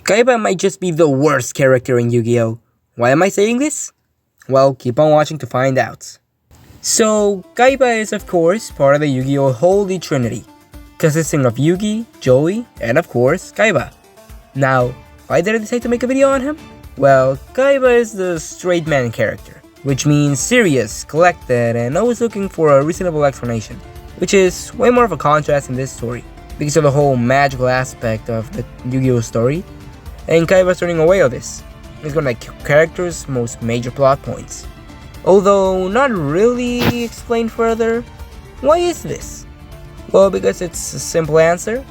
Kaiba might just be the worst character in Yu-Gi-Oh! Why am I saying this? Well, keep on watching to find out. So, Kaiba is of course part of the Yu-Gi-Oh! Holy Trinity, consisting of Yugi, Joey, and of course, Kaiba. Now, why did I decide to make a video on him? Well, Kaiba is the straight man character, which means serious, collected, and always looking for a reasonable explanation, which is way more of a contrast in this story, because of the whole magical aspect of the Yu-Gi-Oh! Story, and Kaiba's turning away of this. It's one of the character's most major plot points. Although not really explained further. Why is this? Well, because it's a simple answer,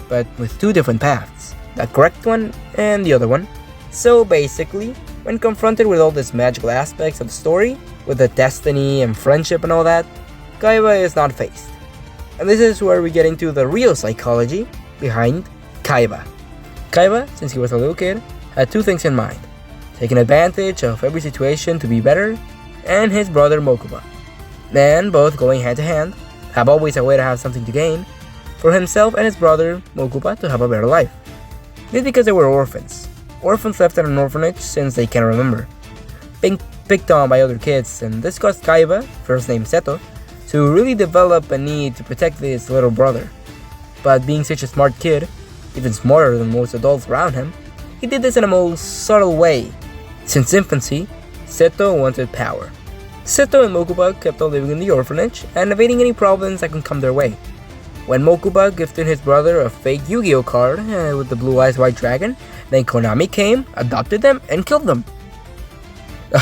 but with two different paths, the correct one and the other one. So basically, when confronted with all these magical aspects of the story, with the destiny and friendship and all that, Kaiba is not faced. And this is where we get into the real psychology behind Kaiba. Kaiba, since he was a little kid, had two things in mind: taking advantage of every situation to be better, and his brother Mokuba. Then, both going hand to hand, have always a way to have something to gain, for himself and his brother Mokuba to have a better life. This because they were orphans left at an orphanage since they can remember, being picked on by other kids, and this caused Kaiba, first named Seto, to really develop a need to protect his little brother. But being such a smart kid, even smarter than most adults around him, he did this in a most subtle way. Since infancy, Seto wanted power. Seto and Mokuba kept on living in the orphanage and evading any problems that could come their way. When Mokuba gifted his brother a fake Yu-Gi-Oh card with the blue eyes white dragon, then Konami came, adopted them, and killed them.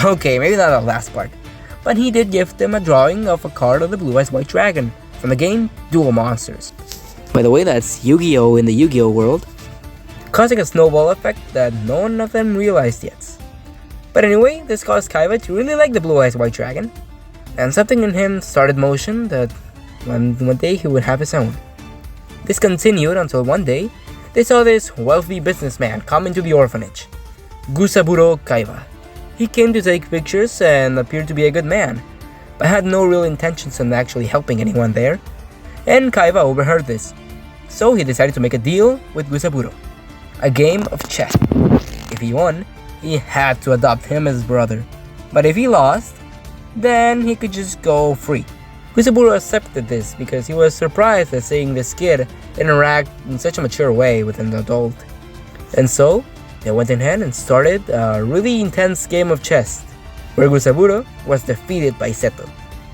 Okay, maybe not the last part, but he did gift them a drawing of a card of the blue eyes white dragon from the game Duel Monsters. By the way, that's Yu-Gi-Oh in the Yu-Gi-Oh world, causing a snowball effect that none of them realized yet. But anyway, this caused Kaiba to really like the blue eyes white dragon, and something in him started motion that one day he would have his own. This continued until one day, they saw this wealthy businessman come into the orphanage, Gusaburo Kaiba. He came to take pictures and appeared to be a good man, but had no real intentions on actually helping anyone there, and Kaiba overheard this. So he decided to make a deal with Gusaburo, a game of chess. If he won, he had to adopt him as his brother, but if he lost, then he could just go free. Gusaburo accepted this because he was surprised at seeing this kid interact in such a mature way with an adult. And so, they went in hand and started a really intense game of chess, where Gusaburo was defeated by Seto,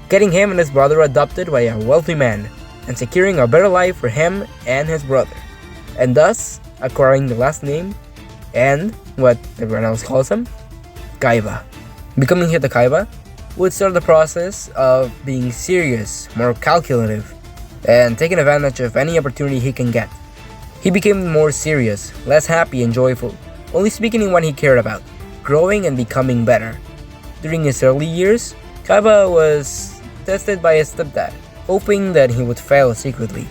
getting him and his brother adopted by a wealthy man, and securing a better life for him and his brother, and thus acquiring the last name and what everyone else calls him, Kaiba. Becoming Hita Kaiba would start the process of being serious, more calculative, and taking advantage of any opportunity he can get. He became more serious, less happy and joyful, only speaking in what he cared about, growing and becoming better. During his early years, Kaiba was tested by his stepdad, hoping that he would fail secretly,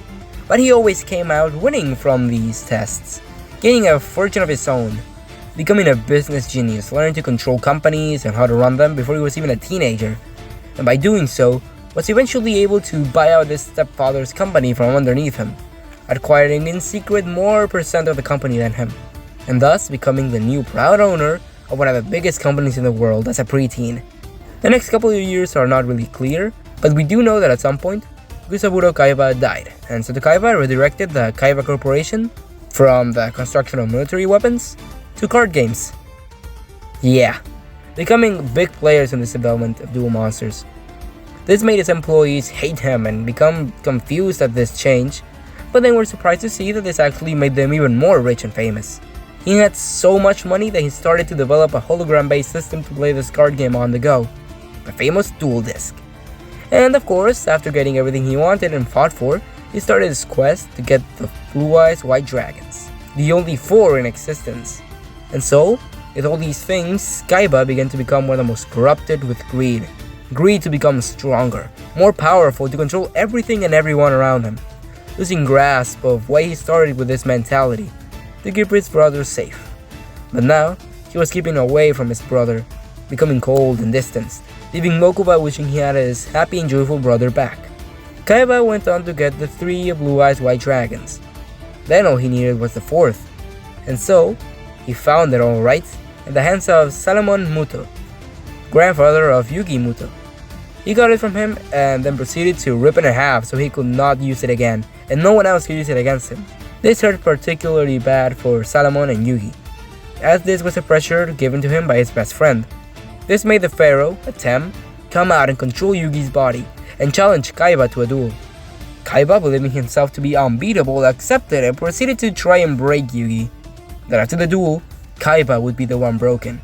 but he always came out winning from these tests, gaining a fortune of his own, becoming a business genius, learning to control companies and how to run them before he was even a teenager, and by doing so, was eventually able to buy out his stepfather's company from underneath him, acquiring in secret more percent of the company than him, and thus becoming the new proud owner of one of the biggest companies in the world as a preteen. The next couple of years are not really clear, but we do know that at some point, Gusaburo Kaiba died, and Seto Kaiba redirected the Kaiba Corporation from the construction of military weapons to card games. Yeah, becoming big players in this development of Duel Monsters. This made his employees hate him and become confused at this change, but they were surprised to see that this actually made them even more rich and famous. He had so much money that he started to develop a hologram-based system to play this card game on the go, the famous Duel Disk. And of course, after getting everything he wanted and fought for, he started his quest to get the Blue Eyes White Dragons, the only 4 in existence. And so, with all these things, Kaiba began to become one of the most corrupted with greed. Greed to become stronger, more powerful, to control everything and everyone around him. Losing grasp of why he started with this mentality, to keep his brother safe. But now, he was keeping away from his brother, becoming cold and distanced, leaving Mokuba wishing he had his happy and joyful brother back. Kaiba went on to get the 3 Blue Eyes White Dragons. Then all he needed was the 4th. And so, He found it alright in the hands of Salomon Muto, grandfather of Yugi Muto. He got it from him and then proceeded to rip it in half so he could not use it again, and no one else could use it against him. This hurt particularly bad for Salomon and Yugi, as this was a pressure given to him by his best friend. This made the pharaoh, Atem, come out and control Yugi's body and challenge Kaiba to a duel. Kaiba, believing himself to be unbeatable, accepted and proceeded to try and break Yugi. Then after the duel, Kaiba would be the one broken.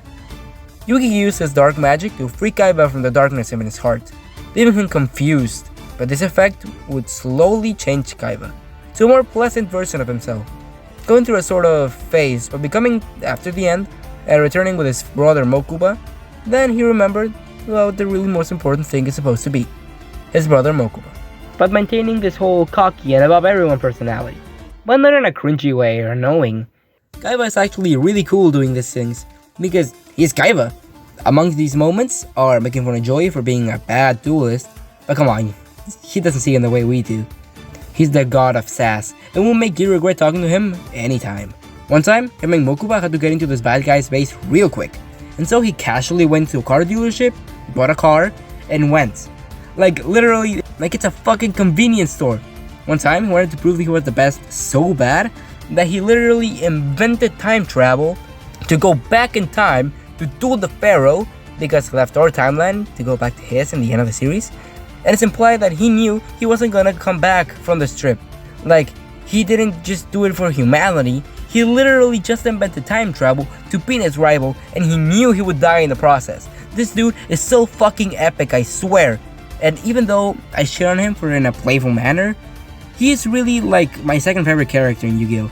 Yugi used his dark magic to free Kaiba from the darkness in his heart, leaving him confused, but this effect would slowly change Kaiba to a more pleasant version of himself, going through a sort of phase of becoming after the end and returning with his brother Mokuba. Then he remembered what the really most important thing is supposed to be, his brother Mokuba, but maintaining this whole cocky and above everyone personality, but not in a cringy way or knowing. Kaiba is actually really cool doing these things, because he's Kaiba. Amongst these moments are making fun of Joy for being a bad duelist, but come on, he doesn't see him the way we do. He's the god of sass, and will make you regret talking to him anytime. One time, him and Mokuba had to get into this bad guy's base real quick, and so he casually went to a car dealership, bought a car, and went. Like literally, like it's a fucking convenience store. One time, he wanted to prove he was the best so bad that he literally invented time travel to go back in time to duel the pharaoh because he left our timeline to go back to his in the end of the series. And it's implied that he knew he wasn't gonna come back from the strip. Like, he didn't just do it for humanity, he literally just invented time travel to beat his rival, and he knew he would die in the process. This dude is so fucking epic, I swear. And even though I shit on him for in a playful manner, he is really like my second favorite character in Yu-Gi-Oh!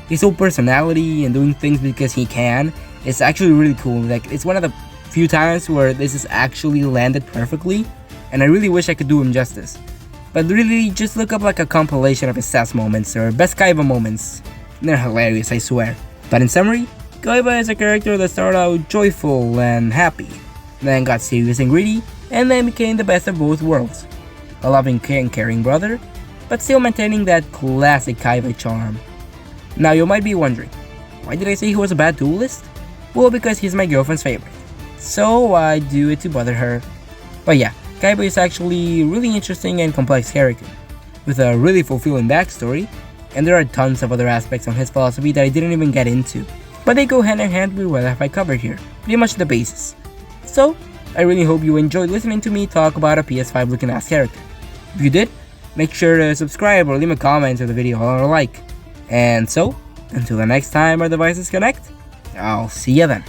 His whole personality and doing things because he can is actually really cool. Like, it's one of the few times where this is actually landed perfectly, and I really wish I could do him justice. But really, just look up like a compilation of his sass moments or best Kaiba moments. They're hilarious, I swear. But in summary, Kaiba is a character that started out joyful and happy, then got serious and greedy, and then became the best of both worlds. A loving and caring brother, but still maintaining that classic Kaiba charm. Now you might be wondering, why did I say he was a bad duelist? Well, because he's my girlfriend's favorite, so I do it to bother her. But yeah, Kaiba is actually a really interesting and complex character, with a really fulfilling backstory, and there are tons of other aspects on his philosophy that I didn't even get into, but they go hand in hand with what I covered here, pretty much the basis. So, I really hope you enjoyed listening to me talk about a PS5 looking ass character. If you did, make sure to subscribe or leave a comment to the video or a like. And so, until the next time our devices connect, I'll see you then.